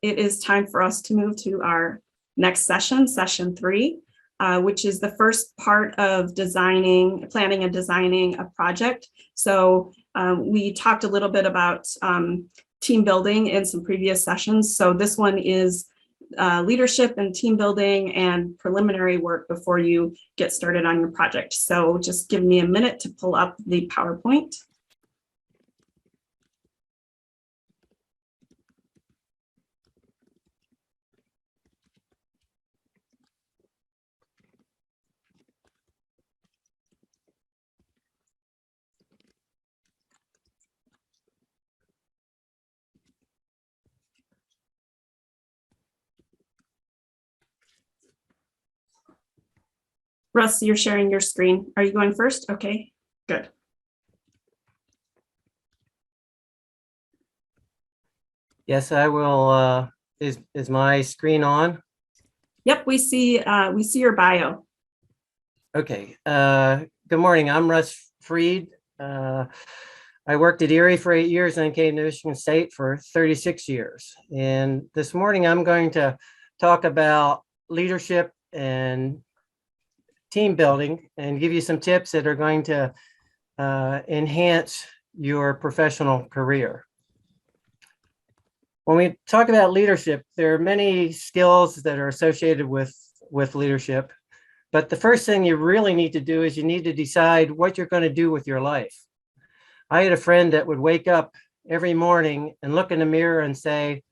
it is time for us to move to our next session, session 3, which is the first part of planning and designing a project. So we talked a little bit about team building in some previous sessions. So this one is leadership and team building and preliminary work before you get started on your project. So just give me a minute to pull up the PowerPoint. Russ, you're sharing your screen. Are you going first? Okay, good. Yes, I will. Is my screen on? Yep, we see your bio. Okay. Good morning. I'm Russ Freed. I worked at Erie for 8 years and came to Michigan State for 36 years. And this morning I'm going to talk about leadership and team building and give you some tips that are going to enhance your professional career. When we talk about leadership, there are many skills that are associated with leadership. But the first thing you really need to do is you need to decide what you're going to do with your life. I had a friend that would wake up every morning and look in the mirror and say,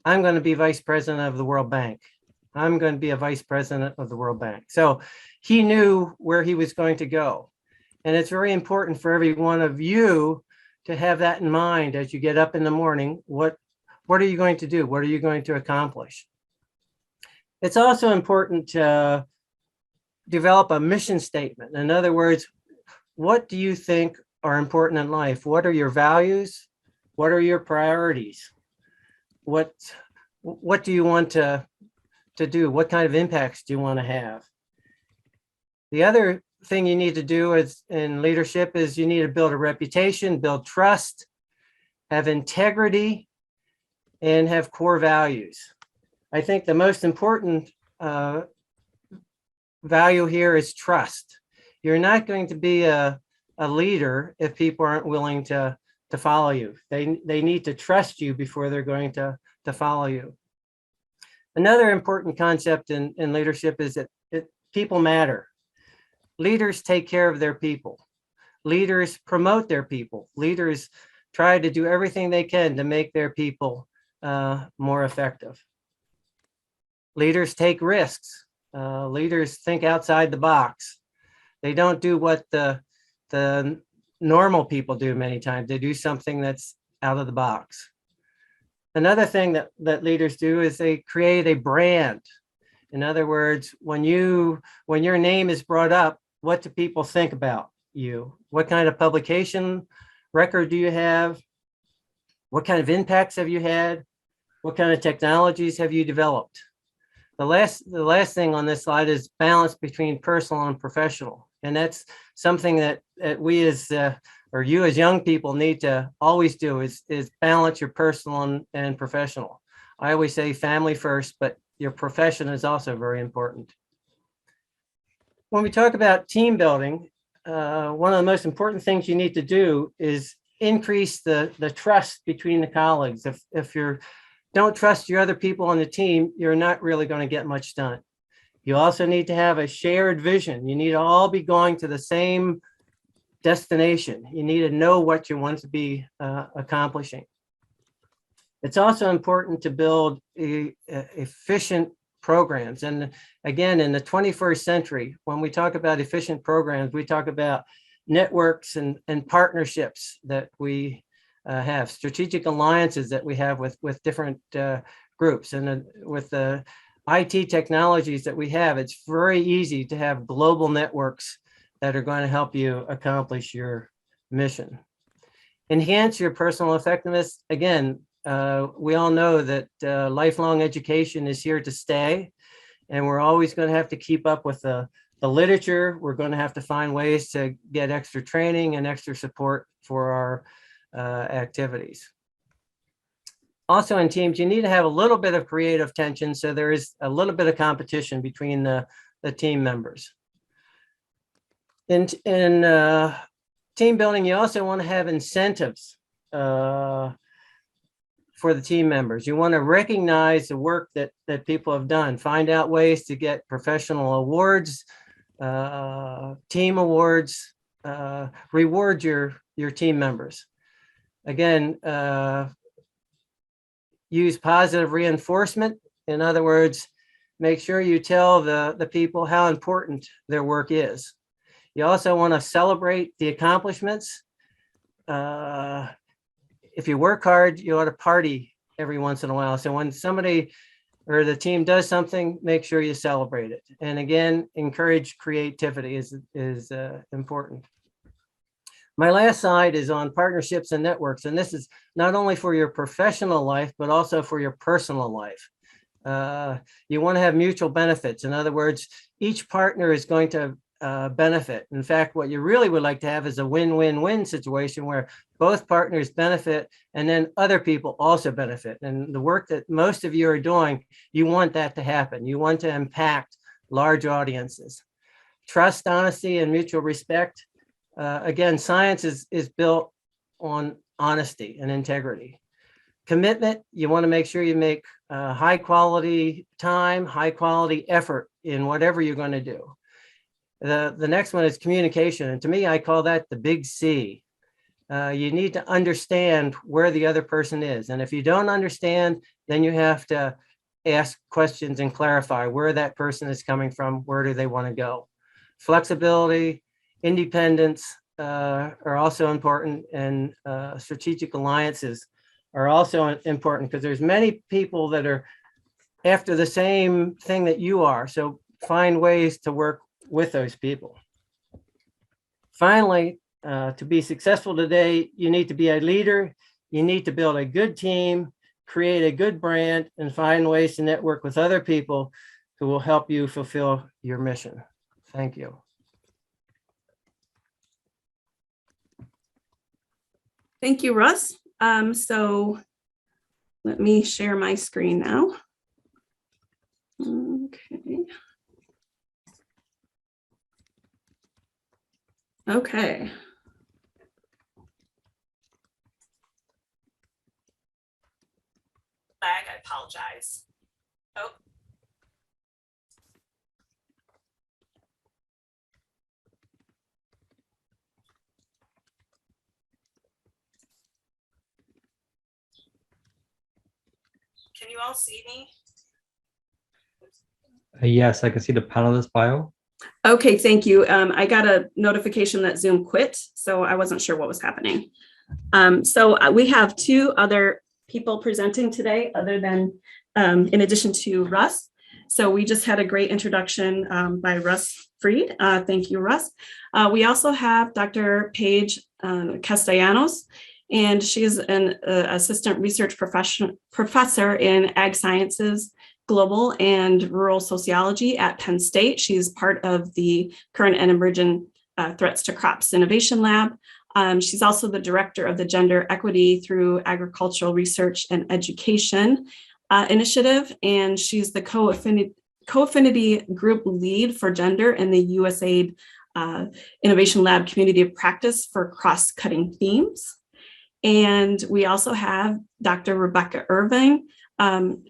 I'm going to be vice president of the World Bank. I'm going to be a vice president of the World Bank. So he knew where he was going to go. And it's very important for every one of you to have that in mind as you get up in the morning. What are you going to do? What are you going to accomplish? It's also important to develop a mission statement. In other words, what do you think are important in life? What are your values? What are your priorities? What do you want to do? What kind of impacts do you want to have? The other thing you need to do in leadership is you need to build a reputation, build trust, have integrity, and have core values. I think the most important value here is trust. You're not going to be a leader if people aren't willing to follow you. They need to trust you before they're going to follow you. Another important concept in leadership is that people matter. Leaders take care of their people. Leaders promote their people. Leaders try to do everything they can to make their people more effective. Leaders take risks. Leaders think outside the box. They don't do what the normal people do many times. They do something that's out of the box. Another thing that leaders do is they create a brand. In other words, when your name is brought up, what do people think about you? What kind of publication record do you have? What kind of impacts have you had? What kind of technologies have you developed? The last thing on this slide is balance between personal and professional. And that's something that we or you as young people need to always do is balance your personal and professional. I always say family first, but your profession is also very important. When we talk about team building, one of the most important things you need to do is increase the trust between the colleagues. If you don't trust your other people on the team, you're not really going to get much done. You also need to have a shared vision. You need to all be going to the same destination. You need to know what you want to be accomplishing. It's also important to build efficient programs. And again, in the 21st century, when we talk about efficient programs, we talk about networks and partnerships that we have, strategic alliances that we have with different groups. And with the IT technologies that we have, it's very easy to have global networks that are going to help you accomplish your mission. Enhance your personal effectiveness. Again, we all know that lifelong education is here to stay, and we're always going to have to keep up with the literature. We're going to have to find ways to get extra training and extra support for our activities. Also in teams, you need to have a little bit of creative tension, so there is a little bit of competition between the team members. In team building, you also want to have incentives for the team members. You want to recognize the work that people have done, find out ways to get professional awards, team awards, reward your team members. Again, use positive reinforcement. In other words, make sure you tell the people how important their work is. You also want to celebrate the accomplishments. If you work hard, you ought to party every once in a while. So when somebody or the team does something, make sure you celebrate it. And again, encourage creativity is important. My last slide is on partnerships and networks. And this is not only for your professional life, but also for your personal life. You want to have mutual benefits. In other words, each partner is going to benefit. In fact, what you really would like to have is a win-win-win situation where both partners benefit and then other people also benefit. And the work that most of you are doing, you want that to happen. You want to impact large audiences. Trust, honesty, and mutual respect. Again, science is built on honesty and integrity. Commitment, you want to make sure you make high quality time, high quality effort in whatever you're going to do. The next one is communication. And to me, I call that the big C. You need to understand where the other person is. And if you don't understand, then you have to ask questions and clarify where that person is coming from. Where do they want to go? Flexibility, independence are also important, and strategic alliances are also important because there's many people that are after the same thing that you are. So find ways to work with those people. Finally, to be successful today, you need to be a leader. You need to build a good team, create a good brand, and find ways to network with other people who will help you fulfill your mission. Thank you. Thank you, Russ. So let me share my screen now. Okay. Okay. I apologize. Oh. Can you all see me? Yes, I can see the panelist bio. Okay, thank you. I got a notification that Zoom quit, so I wasn't sure what was happening. So we have two other people presenting today other than, in addition to Russ. So we just had a great introduction by Russ Freed. Thank you, Russ. We also have Dr. Paige Castellanos, and she is an assistant research professor in ag sciences, global and rural sociology at Penn State. She's part of the current and emerging threats to crops innovation lab. She's also the director of the Gender Equity through Agricultural Research and Education initiative, and she's the co-affinity group lead for gender in the USAID Innovation Lab Community of Practice for cross-cutting themes. And we also have Dr. Rebecca Irving.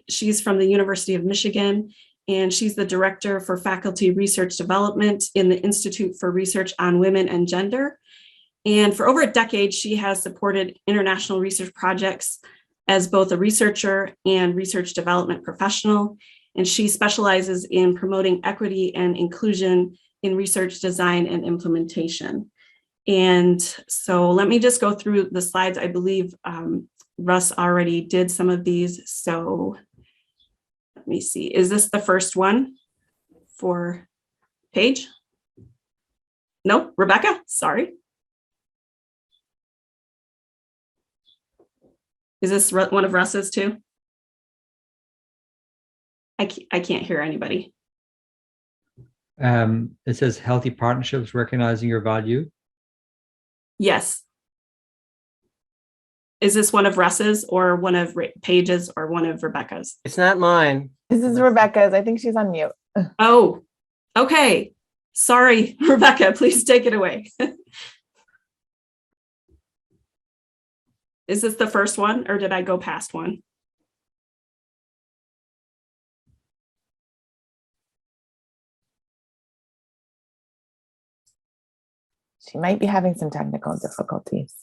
She's from the University of Michigan, and she's the director for faculty research development in the Institute for Research on Women and Gender. And for over a decade, she has supported international research projects as both a researcher and research development professional. And she specializes in promoting equity and inclusion in research design and implementation. And so let me just go through the slides. I believe Russ already did some of these. So let me see. Is this the first one for Paige? No, Rebecca, sorry. Is this one of Russ's too? I can't hear anybody. It says healthy partnerships, recognizing your value. Yes. Is this one of Russ's or one of Paige's or one of Rebecca's? It's not mine. This is Rebecca's. I think she's on mute. Oh, okay. Sorry, Rebecca, please take it away. Is this the first one or did I go past one? She might be having some technical difficulties.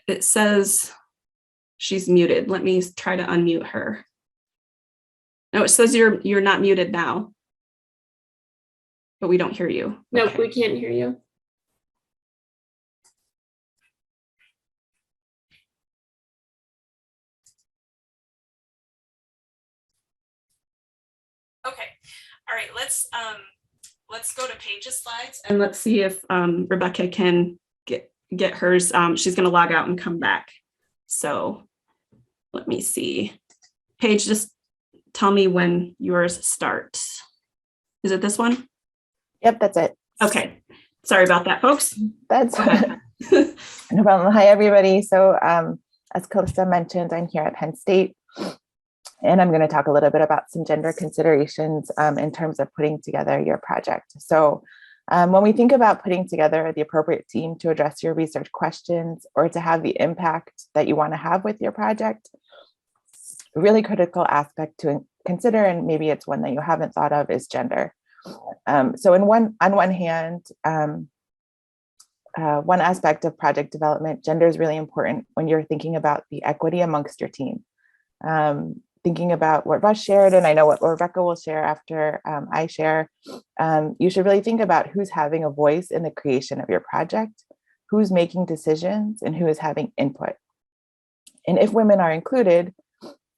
It says she's muted. Let me try to unmute her. No, it says you're not muted now, but we don't hear you. Nope, Okay. we can't hear you. Okay. All right. Let's go to Paige's slides and let's see if Rebecca can get hers. She's going to log out and come back. So let me see. Paige, just tell me when yours starts. Is it this one? Yep, that's it. Okay. Sorry about that, folks. That's Go ahead. no problem. Hi, everybody. So as Calista mentioned, I'm here at Penn State, and I'm going to talk a little bit about some gender considerations in terms of putting together your project. So when we think about putting together the appropriate team to address your research questions or to have the impact that you want to have with your project, a really critical aspect to consider, and maybe it's one that you haven't thought of, is gender. So on one hand, one aspect of project development, gender is really important when you're thinking about the equity amongst your team. Thinking about what Russ shared, and I know what Rebecca will share after I share, you should really think about who's having a voice in the creation of your project, who's making decisions, and who is having input. And if women are included,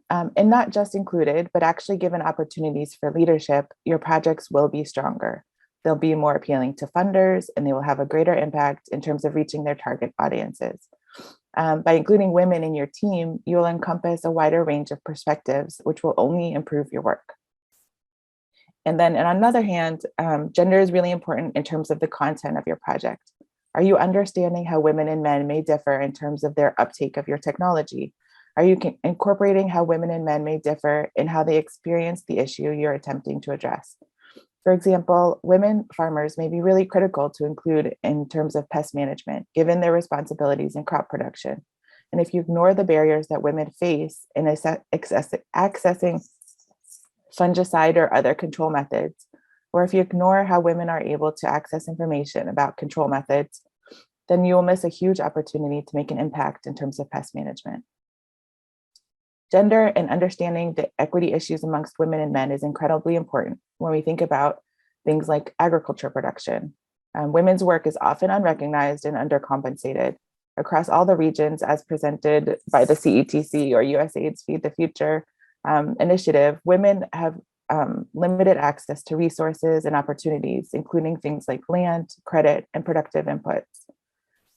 and not just included, but actually given opportunities for leadership, your projects will be stronger. They'll be more appealing to funders, and they will have a greater impact in terms of reaching their target audiences. By including women in your team, you'll encompass a wider range of perspectives, which will only improve your work. And then on the other hand, gender is really important in terms of the content of your project. Are you understanding how women and men may differ in terms of their uptake of your technology? Are you incorporating how women and men may differ in how they experience the issue you're attempting to address? For example, women farmers may be really critical to include in terms of pest management, given their responsibilities in crop production. And if you ignore the barriers that women face in accessing fungicide or other control methods, or if you ignore how women are able to access information about control methods, then you will miss a huge opportunity to make an impact in terms of pest management. Gender and understanding the equity issues amongst women and men is incredibly important when we think about things like agriculture production. Women's work is often unrecognized and undercompensated. Across all the regions as presented by the CETC or USAID's Feed the Future initiative, women have limited access to resources and opportunities, including things like land, credit, and productive inputs.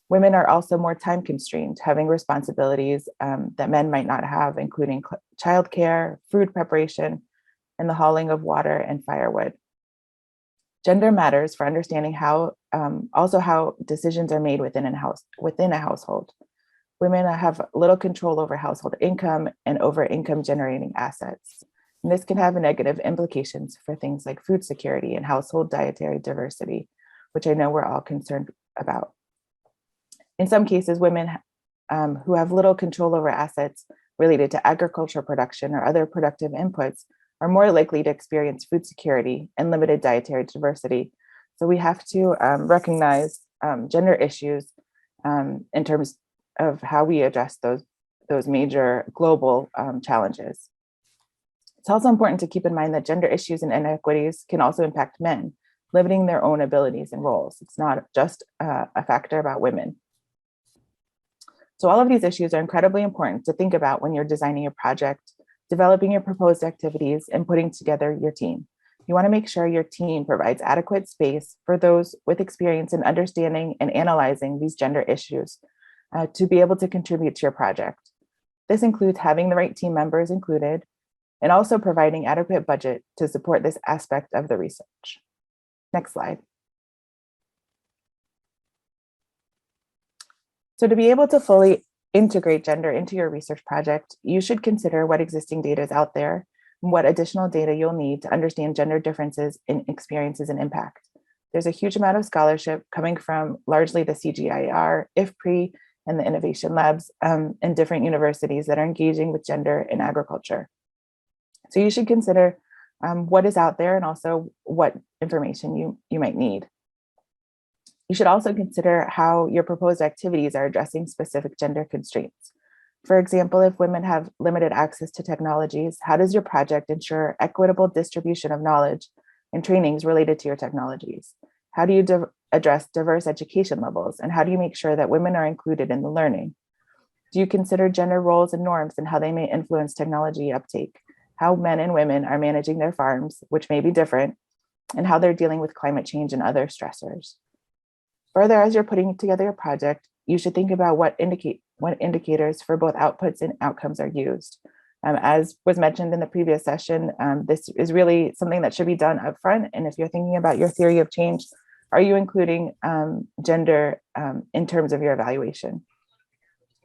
Women are also more time constrained, having responsibilities that men might not have, including childcare, food preparation, and the hauling of water and firewood. Gender matters for understanding how decisions are made within a household. Women have little control over household income and over income generating assets. And this can have negative implications for things like food security and household dietary diversity, which I know we're all concerned about. In some cases, women who have little control over assets related to agricultural production or other productive inputs are more likely to experience food security and limited dietary diversity. So we have to recognize gender issues in terms of how we address those major global challenges. It's also important to keep in mind that gender issues and inequities can also impact men, limiting their own abilities and roles. It's not just a factor about women. So all of these issues are incredibly important to think about when you're designing a project, developing your proposed activities, and putting together your team. You want to make sure your team provides adequate space for those with experience in understanding and analyzing these gender issues to be able to contribute to your project. This includes having the right team members included and also providing adequate budget to support this aspect of the research. Next slide. So to be able to fully integrate gender into your research project, you should consider what existing data is out there and what additional data you'll need to understand gender differences in experiences and impact. There's a huge amount of scholarship coming from largely the CGIAR, IFPRI, and the innovation labs in different universities that are engaging with gender in agriculture. So you should consider what is out there and also what information you might need. You should also consider how your proposed activities are addressing specific gender constraints. For example, if women have limited access to technologies, how does your project ensure equitable distribution of knowledge and trainings related to your technologies? How do you address diverse education levels? And how do you make sure that women are included in the learning? Do you consider gender roles and norms and how they may influence technology uptake? How men and women are managing their farms, which may be different, and how they're dealing with climate change and other stressors. Further, as you're putting together your project, you should think about what indicators for both outputs and outcomes are used. As was mentioned in the previous session, this is really something that should be done upfront. And if you're thinking about your theory of change, are you including gender in terms of your evaluation?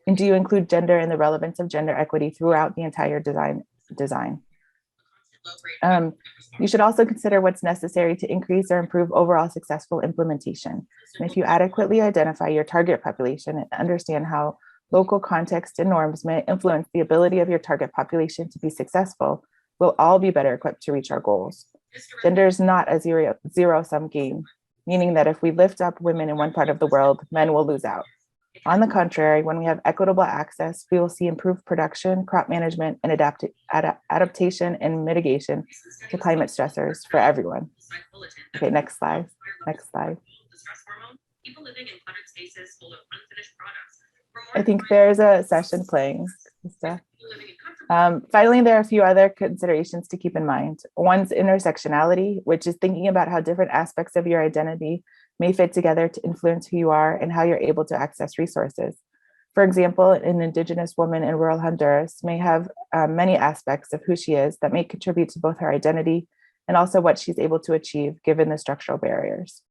And do you include gender and the relevance of gender equity throughout the entire design? You should also consider what's necessary to increase or improve overall successful implementation. And if you adequately identify your target population and understand how local context and norms may influence the ability of your target population to be successful, we'll all be better equipped to reach our goals. Gender is not a zero-sum game, meaning that if we lift up women in one part of the world, men will lose out. On the contrary, when we have equitable access, we will see improved production, crop management, and adaptation and mitigation to climate stressors for everyone. Okay, next slide. Next slide. I think there's a session playing. Finally, there are a few other considerations to keep in mind. One's intersectionality, which is thinking about how different aspects of your identity may fit together to influence who you are and how you're able to access resources. For example, an Indigenous woman in rural Honduras may have many aspects of who she is that may contribute to both her identity and also what she's able to achieve given the structural barriers.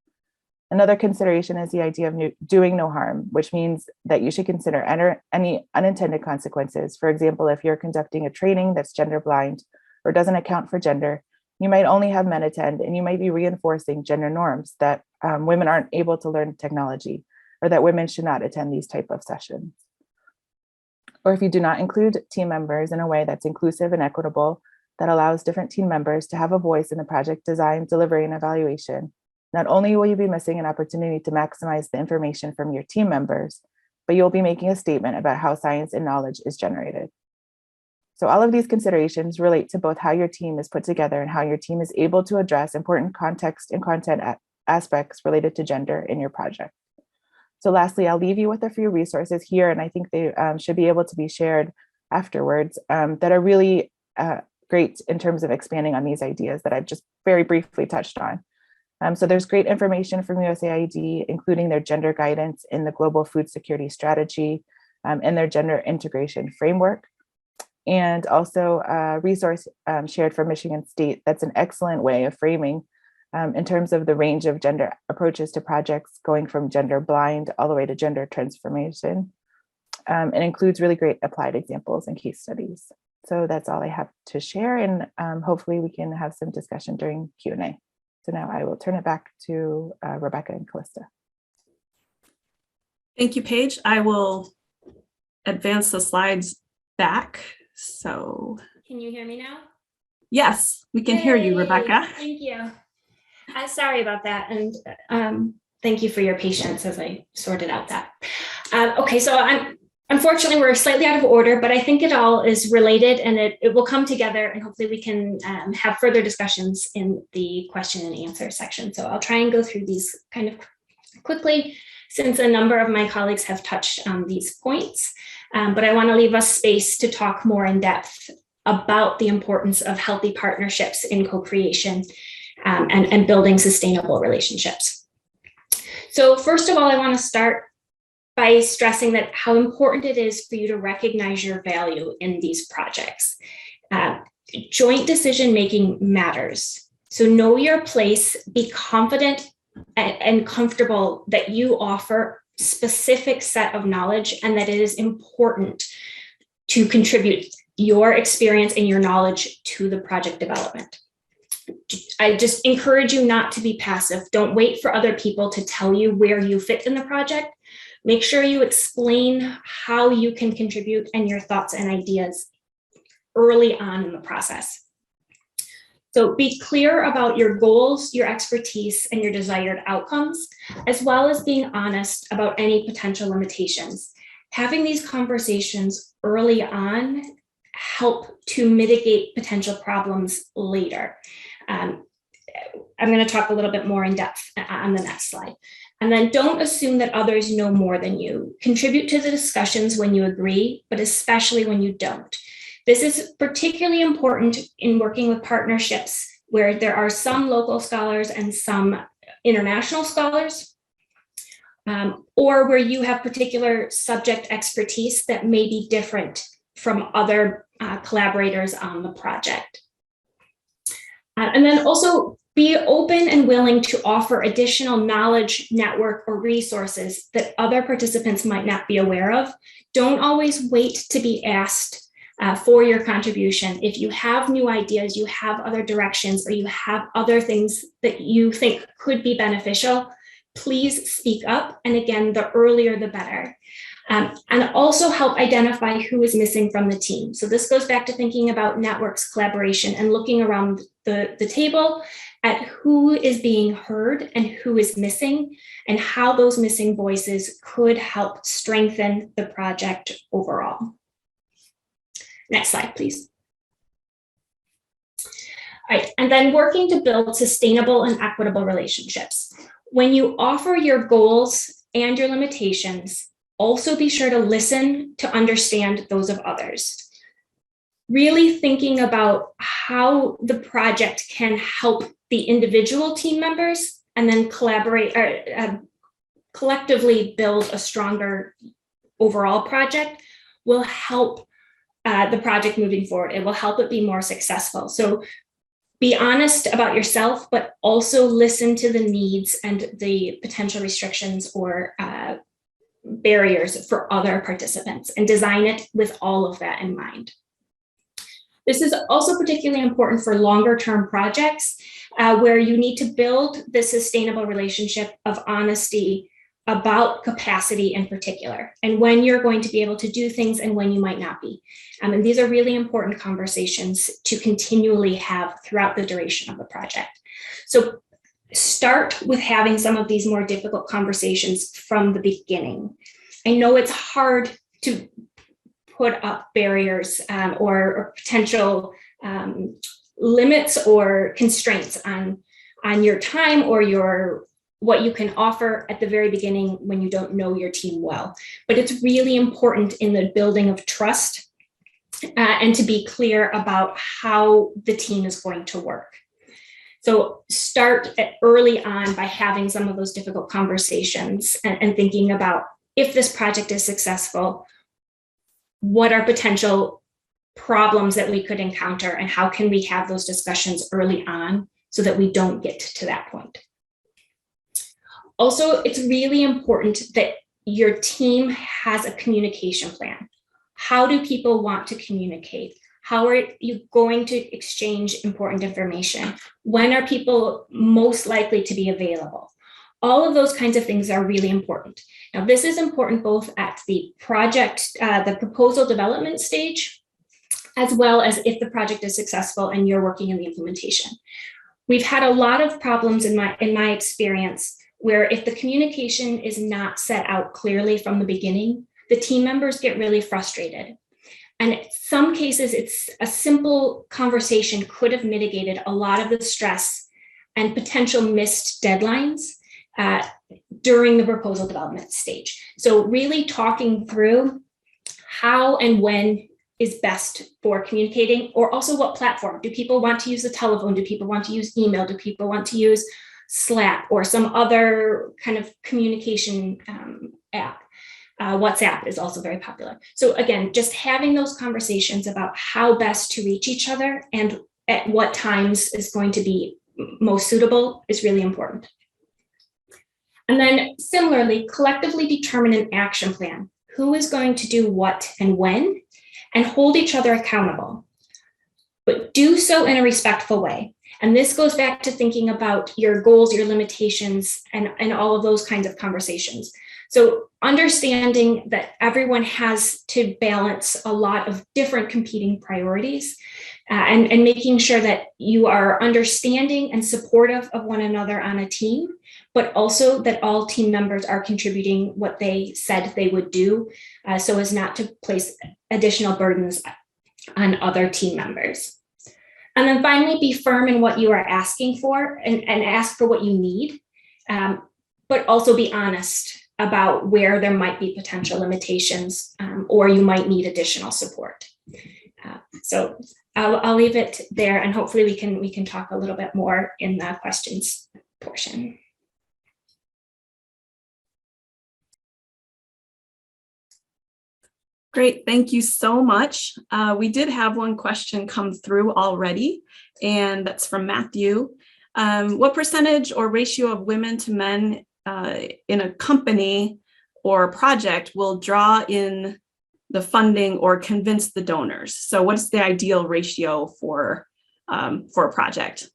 Another consideration is the idea of doing no harm, which means that you should consider any unintended consequences. For example, if you're conducting a training that's gender blind or doesn't account for gender, you might only have men attend, and you might be reinforcing gender norms that women aren't able to learn technology, or that women should not attend these type of sessions. Or if you do not include team members in a way that's inclusive and equitable, that allows different team members to have a voice in the project design, delivery, and evaluation, not only will you be missing an opportunity to maximize the information from your team members, but you'll be making a statement about how science and knowledge is generated. So all of these considerations relate to both how your team is put together and how your team is able to address important context and content aspects related to gender in your project. So lastly, I'll leave you with a few resources here, and I think they should be able to be shared afterwards that are really great in terms of expanding on these ideas that I've just very briefly touched on. So there's great information from USAID, including their gender guidance in the Global Food Security Strategy and their gender integration framework. And also a resource shared from Michigan State that's an excellent way of framing in terms of the range of gender approaches to projects going from gender blind all the way to gender transformation. It includes really great applied examples and case studies. So that's all I have to share, and hopefully we can have some discussion during Q&A. So now I will turn it back to Rebecca and Callista. Thank you, Paige. I will advance the slides back. So can you hear me now? Yes, we can hear you, Rebecca. Thank you. Sorry about that. And thank you for your patience as I sorted out that. Okay, so unfortunately, we're slightly out of order, but I think it all is related and it will come together, and hopefully we can have further discussions in the question and answer section. So I'll try and go through these kind of quickly, since a number of my colleagues have touched on these points. But I want to leave us space to talk more in depth about the importance of healthy partnerships in co-creation and building sustainable relationships. So first of all, I want to start by stressing that how important it is for you to recognize your value in these projects. Joint decision-making matters. So know your place, be confident and comfortable that you offer specific set of knowledge and that it is important to contribute your experience and your knowledge to the project development. I just encourage you not to be passive. Don't wait for other people to tell you where you fit in the project. Make sure you explain how you can contribute and your thoughts and ideas early on in the process. So be clear about your goals, your expertise, and your desired outcomes, as well as being honest about any potential limitations. Having these conversations early on help to mitigate potential problems later. I'm going to talk a little bit more in depth on the next slide. And then don't assume that others know more than you. Contribute to the discussions when you agree, but especially when you don't. This is particularly important in working with partnerships where there are some local scholars and some international scholars, or where you have particular subject expertise that may be different from other collaborators on the project. And then also be open and willing to offer additional knowledge, network, or resources that other participants might not be aware of. Don't always wait to be asked for your contribution. If you have new ideas, you have other directions, or you have other things that you think could be beneficial, please speak up. And again, the earlier, the better. And also help identify who is missing from the team. So this goes back to thinking about networks, collaboration, and looking around the table at who is being heard and who is missing, and how those missing voices could help strengthen the project overall. Next slide, please. All right, and then working to build sustainable and equitable relationships. When you offer your goals and your limitations, also be sure to listen to understand those of others. Really thinking about how the project can help the individual team members and then collaborate or collectively build a stronger overall project will help the project moving forward. It will help it be more successful. So be honest about yourself, but also listen to the needs and the potential restrictions or barriers for other participants, and design it with all of that in mind. This is also particularly important for longer term projects where you need to build this sustainable relationship of honesty about capacity in particular, and when you're going to be able to do things and when you might not be. And these are really important conversations to continually have throughout the duration of the project. So start with having some of these more difficult conversations from the beginning. I know it's hard to put up barriers or potential limits or constraints on your time or what you can offer at the very beginning when you don't know your team well. But it's really important in the building of trust and to be clear about how the team is going to work. So start early on by having some of those difficult conversations and thinking about, if this project is successful, what are potential problems that we could encounter, and how can we have those discussions early on so that we don't get to that point. Also, it's really important that your team has a communication plan. How do people want to communicate? How are you going to exchange important information? When are people most likely to be available? All of those kinds of things are really important. Now, this is important both at the project, the proposal development stage, as well as if the project is successful and you're working in the implementation. We've had a lot of problems in my experience where if the communication is not set out clearly from the beginning, the team members get really frustrated. And in some cases, it's a simple conversation could have mitigated a lot of the stress and potential missed deadlines during the proposal development stage. So really talking through how and when is best for communicating, or also what platform. Do people want to use the telephone? Do people want to use email? Do people want to use Slack or some other kind of communication app? WhatsApp is also very popular. So again, just having those conversations about how best to reach each other and at what times is going to be most suitable is really important. And then similarly, collectively determine an action plan. Who is going to do what and when, and hold each other accountable, but do so in a respectful way. And this goes back to thinking about your goals, your limitations, and all of those kinds of conversations. So understanding that everyone has to balance a lot of different competing priorities, and making sure that you are understanding and supportive of one another on a team, but also that all team members are contributing what they said they would do, so as not to place additional burdens on other team members. And then finally, be firm in what you are asking for, and ask for what you need, but also be honest about where there might be potential limitations, or you might need additional support. So I'll leave it there, and hopefully we can talk a little bit more in the questions portion. Great, thank you so much. We did have one question come through already, and that's from Matthew. What percentage or ratio of women to men in a company or project will draw in the funding or convince the donors? So what's the ideal ratio for a project?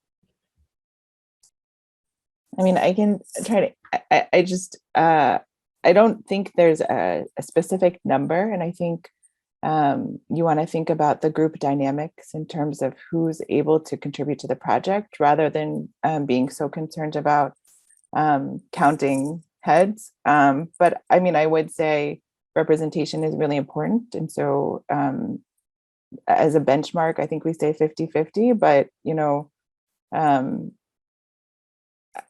I mean, I can try to, I don't think there's a specific number. And I think you want to think about the group dynamics in terms of who's able to contribute to the project, rather than being so concerned about counting heads. But I mean, I would say representation is really important. And so as a benchmark, I think we say 50-50, but, you know,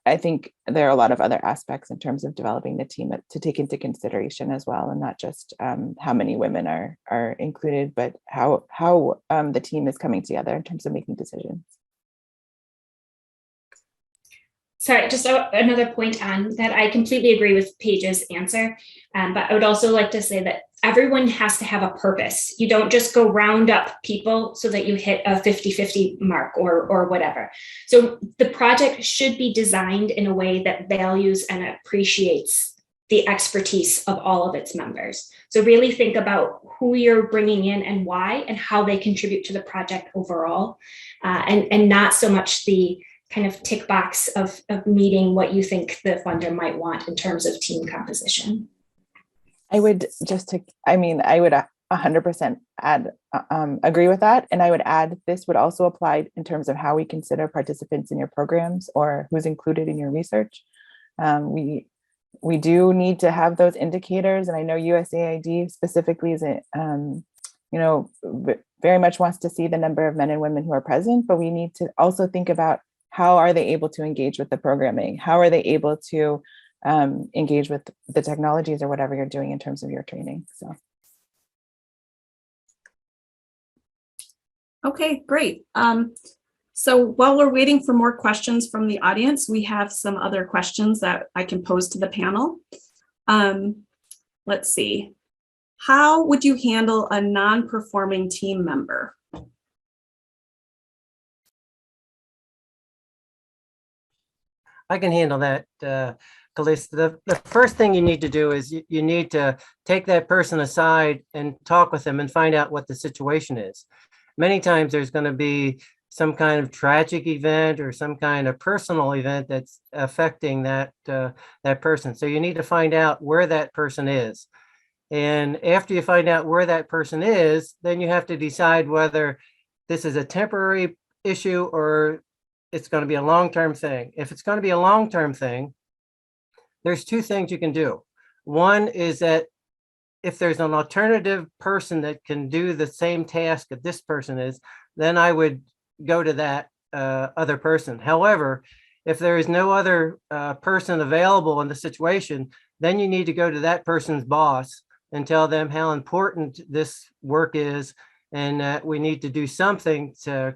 I think there are a lot of other aspects in terms of developing the team to take into consideration as well, and not just how many women are included, but how the team is coming together in terms of making decisions. Sorry, just another point on that. I completely agree with Paige's answer, but I would also like to say that everyone has to have a purpose. You don't just go round up people so that you hit a 50-50 mark or whatever. So the project should be designed in a way that values and appreciates the expertise of all of its members. So really think about who you're bringing in and why, and how they contribute to the project overall, and not so much the kind of tick box of meeting what you think the funder might want in terms of team composition. I would I would 100% agree with that. And I would add, this would also apply in terms of how we consider participants in your programs or who's included in your research. We do need to have those indicators. And I know USAID specifically is, very much wants to see the number of men and women who are present, but we need to also think about how are they able to engage with the programming? How are they able to engage with the technologies or whatever you're doing in terms of your training? So. Okay, great. So while we're waiting for more questions from the audience, we have some other questions that I can pose to the panel. Let's see. How would you handle a non-performing team member? I can handle that, Calista. The first thing you need to do is you need to take that person aside and talk with them and find out what the situation is. Many times there's going to be some kind of tragic event or some kind of personal event that's affecting that person. So you need to find out where that person is. And after you find out where that person is, then you have to decide whether this is a temporary issue or it's going to be a long-term thing. If it's going to be a long-term thing, there's two things you can do. One is that if there's an alternative person that can do the same task that this person is, then I would go to that other person. However, if there is no other person available in the situation, then you need to go to that person's boss and tell them how important this work is, and that we need to do something to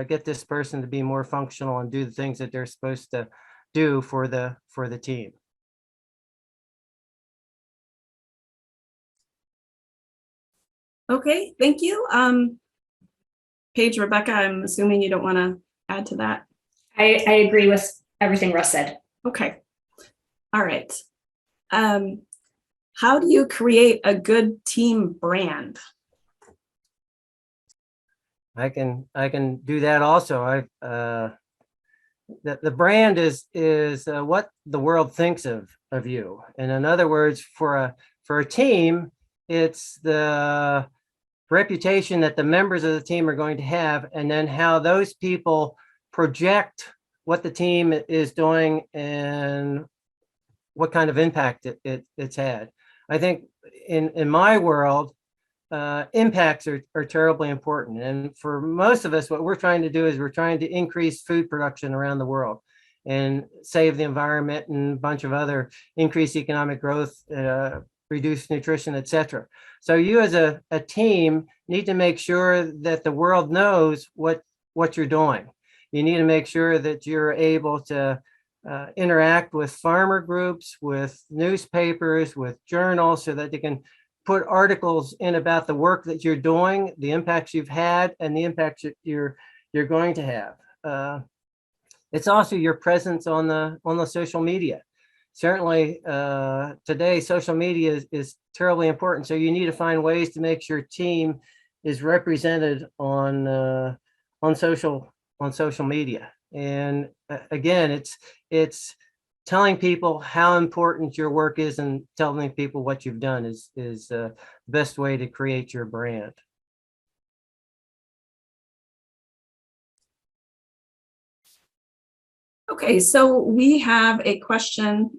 get this person to be more functional and do the things that they're supposed to do for the team. Okay, thank you. Paige, Rebecca, I'm assuming you don't want to add to that. I agree with everything Russ said. Okay. All right. How do you create a good team brand? I can do that also. The brand is what the world thinks of you. And in other words, for a team, it's the reputation that the members of the team are going to have, and then how those people project what the team is doing and what kind of impact it's had. I think in my world, impacts are terribly important. And for most of us, what we're trying to do is we're trying to increase food production around the world and save the environment and a bunch of other increased economic growth, reduce nutrition, et cetera. So you as a team need to make sure that the world knows what you're doing. You need to make sure that you're able to interact with farmer groups, with newspapers, with journals, so that they can put articles in about the work that you're doing, the impacts you've had, and the impacts that you're going to have. It's also your presence on the social media. Certainly today, social media is terribly important. So you need to find ways to make sure your team is represented on social media. And again, it's telling people how important your work is and telling people what you've done is the best way to create your brand. Okay, so we have a question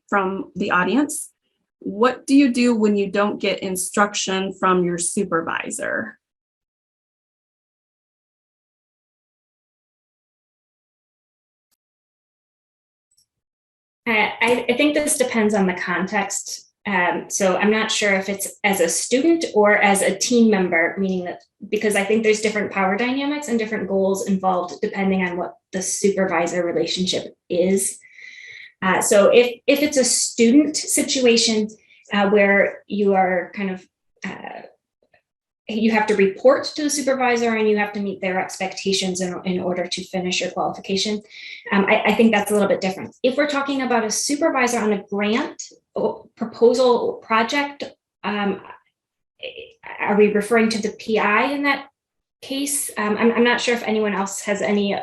from the audience. What do you do when you don't get instruction from your supervisor? I think this depends on the context. So I'm not sure if it's as a student or as a team member, meaning that because I think there's different power dynamics and different goals involved depending on what the supervisor relationship is. So if it's a student situation where you are kind of you have to report to the supervisor and you have to meet their expectations in order to finish your qualification. I think that's a little bit different. If we're talking about a supervisor on a grant or proposal or project, are we referring to the PI in that case? I'm not sure if anyone else has any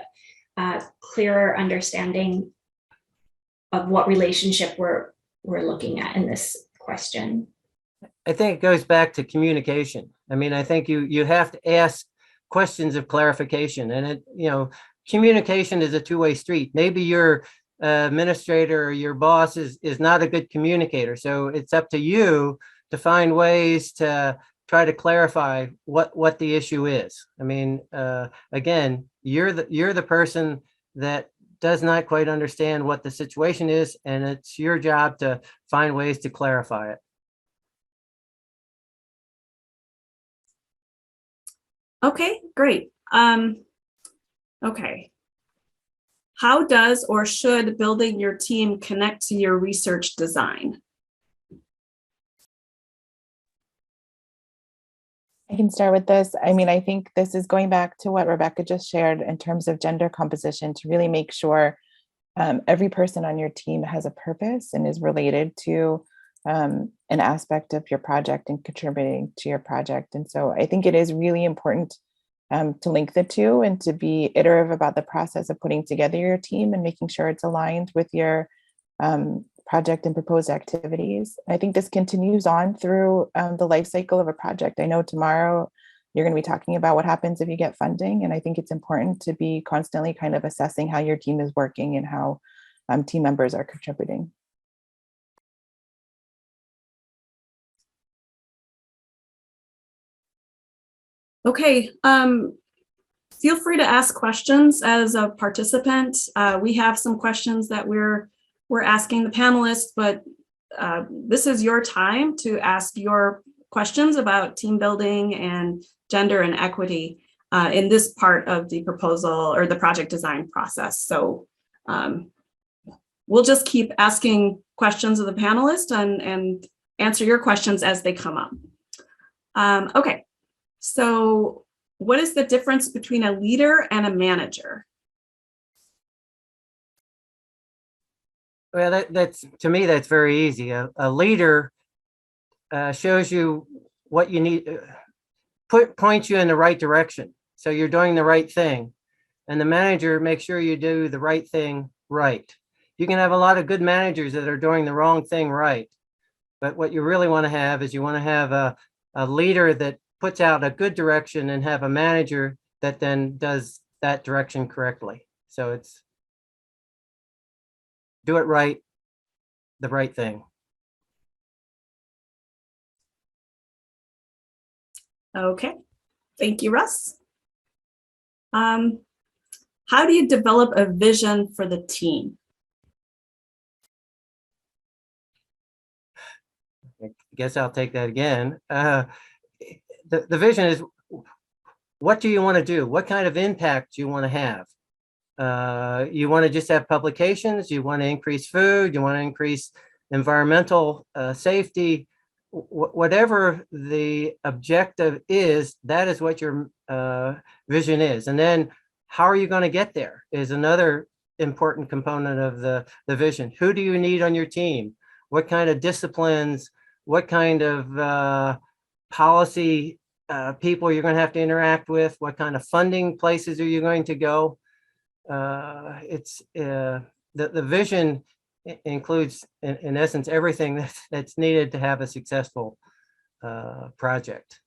clearer understanding of what relationship we're looking at in this question. I think it goes back to communication. I mean, I think you have to ask questions of clarification, and communication is a two-way street. Maybe your administrator or your boss is not a good communicator, so it's up to you to find ways to try to clarify what the issue is. I mean, again, you're the person that does not quite understand what the situation is, and it's your job to find ways to clarify it. Okay, great. Okay. How does or should building your team connect to your research design? I can start with this. I mean, I think this is going back to what Rebecca just shared in terms of gender composition, to really make sure every person on your team has a purpose and is related to an aspect of your project and contributing to your project. And so I think it is really important to link the two and to be iterative about the process of putting together your team and making sure it's aligned with your project and proposed activities. I think this continues on through the life cycle of a project. I know tomorrow you're going to be talking about what happens if you get funding. And I think it's important to be constantly kind of assessing how your team is working and how team members are contributing. Okay, feel free to ask questions as a participant. We have some questions that we're asking the panelists, but this is your time to ask your questions about team building and gender and equity in this part of the proposal or the project design process. So we'll just keep asking questions of the panelists and answer your questions as they come up. Okay. So what is the difference between a leader and a manager? Well, that's to me, that's very easy. A leader shows you what you need, points you in the right direction. So you're doing the right thing. And the manager makes sure you do the right thing right. You can have a lot of good managers that are doing the wrong thing right. But what you really want to have is you want to have a leader that puts out a good direction and have a manager that then does that direction correctly. So it's do it right, the right thing. Okay, thank you, Russ. How do you develop a vision for the team? I guess I'll take that again. The vision is, what do you want to do? What kind of impact do you want to have? You want to just have publications? You want to increase food? You want to increase environmental safety? Whatever the objective is, that is what your vision is. And then how are you going to get there is another important component of the vision. Who do you need on your team? What kind of disciplines? What kind of policy people you're going to have to interact with? What kind of funding places are you going to go? The vision includes, in essence, everything that's needed to have a successful project.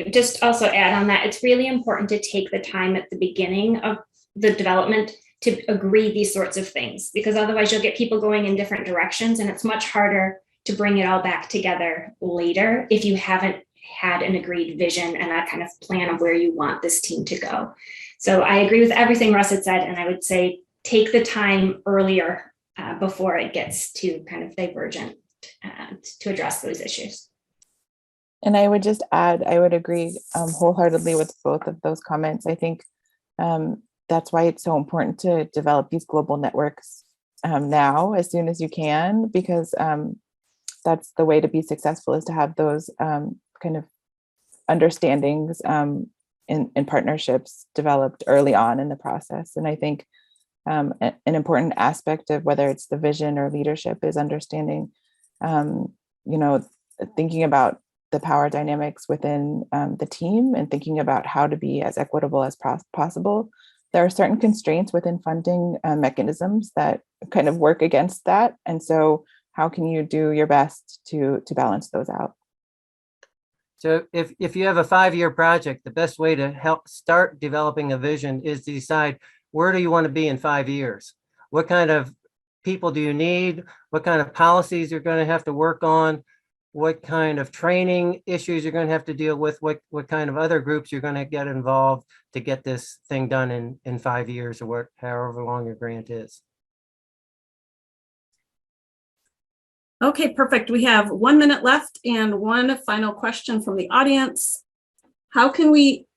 Just also add on that, it's really important to take the time at the beginning of the development to agree these sorts of things, because otherwise you'll get people going in different directions, and it's much harder to bring it all back together later if you haven't had an agreed vision and a kind of plan of where you want this team to go. So I agree with everything Russ had said, and I would say take the time earlier before it gets too kind of divergent to address those issues. And I would just add, I would agree wholeheartedly with both of those comments. I think that's why it's so important to develop these global networks now, as soon as you can, because that's the way to be successful, is to have those kind of understandings and partnerships developed early on in the process. And I think an important aspect of whether it's the vision or leadership is understanding, thinking about the power dynamics within the team and thinking about how to be as equitable as possible. There are certain constraints within funding mechanisms that kind of work against that. And so how can you do your best to balance those out? So if you have a 5-year project, the best way to help start developing a vision is to decide, where do you want to be in 5 years? What kind of people do you need? What kind of policies you're going to have to work on? What kind of training issues you're going to have to deal with? What kind of other groups you're going to get involved to get this thing done in 5 years, or however long your grant is. Okay, perfect. We have 1 minute left and one final question from the audience. How can we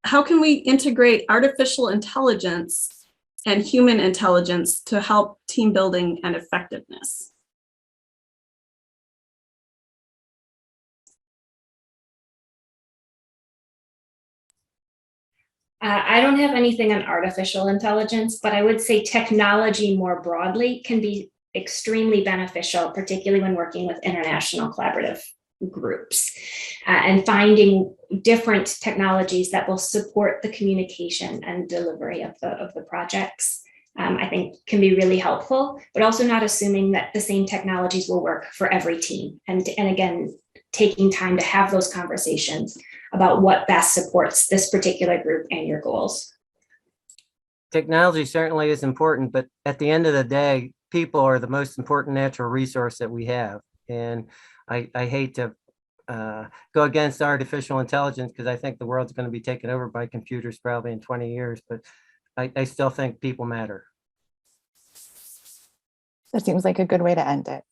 integrate artificial intelligence and human intelligence to help team building and effectiveness? I don't have anything on artificial intelligence, but I would say technology more broadly can be extremely beneficial, particularly when working with international collaborative groups and finding different technologies that will support the communication and delivery of the projects. I think can be really helpful, but also not assuming that the same technologies will work for every team. And again, taking time to have those conversations about what best supports this particular group and your goals. Technology certainly is important, but at the end of the day, people are the most important natural resource that we have. And I hate to go against artificial intelligence, because I think the world's going to be taken over by computers probably in 20 years, but I still think people matter. That seems like a good way to end it.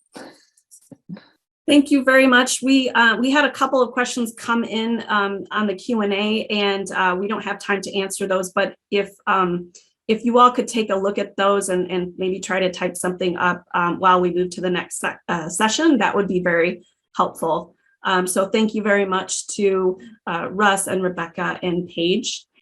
Thank you very much. We had a couple of questions come in on the Q&A, and we don't have time to answer those, but if you all could take a look at those and maybe try to type something up while we move to the next session, that would be very helpful. So thank you very much to Russ and Rebecca and Paige.